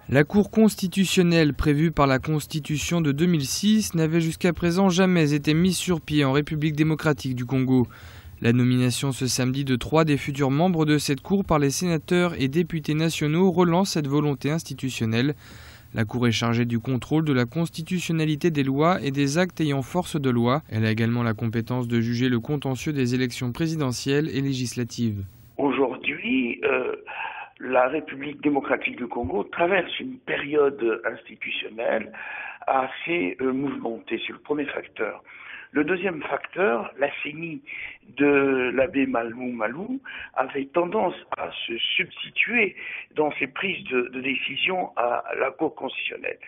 La Cour constitutionnelle prévue par la Constitution de 2006 n'avait jusqu'à présent jamais été mise sur pied en République démocratique du Congo. La nomination ce samedi de 3 des futurs membres de cette Cour par les sénateurs et députés nationaux relance cette volonté institutionnelle. La Cour est chargée du contrôle de la constitutionnalité des lois et des actes ayant force de loi. Elle a également la compétence de juger le contentieux des élections présidentielles et législatives. Aujourd'hui, la République démocratique du Congo traverse une période institutionnelle assez mouvementée. C'est le premier facteur. Le deuxième facteur, la CENI de l'abbé Malou avait tendance à se substituer dans ses prises de décision à la Cour constitutionnelle.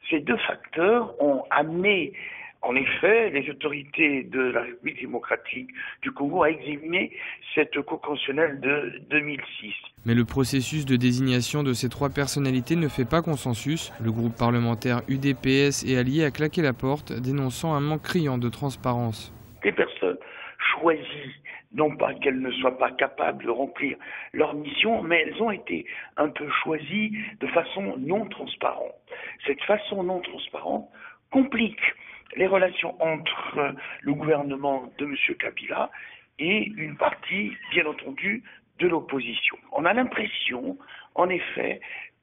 Ces deux facteurs ont amené en effet les autorités de la République démocratique du Congo à examiner cette Cour constitutionnelle de 2006. Mais le processus de désignation de ces 3 personnalités ne fait pas consensus. Le groupe parlementaire UDPS et alliés a claqué la porte, dénonçant un manque criant de transparence. Les personnes choisies, non pas qu'elles ne soient pas capables de remplir leur mission, mais elles ont été un peu choisies de façon non transparente. Cette façon non transparente complique les relations entre le gouvernement de M. Kabila et une partie, bien entendu, de l'opposition. On a l'impression, en effet,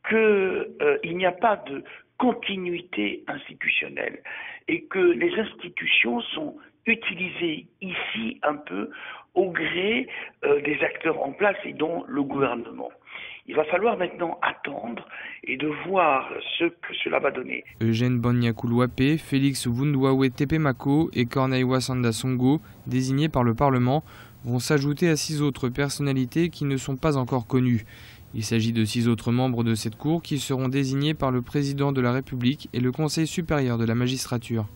qu'il n'y a pas de continuité institutionnelle et que les institutions sont utilisées ici un peu au gré des acteurs en place et dont le gouvernement. Il va falloir maintenant attendre et de voir ce que cela va donner. Eugène Banyakoulouapé, Félix Vundwawe Tepemako et Corneille Wasanda Songo, désignés par le Parlement, vont s'ajouter à 6 autres personnalités qui ne sont pas encore connues. Il s'agit de 6 autres membres de cette Cour qui seront désignés par le président de la République et le Conseil supérieur de la magistrature.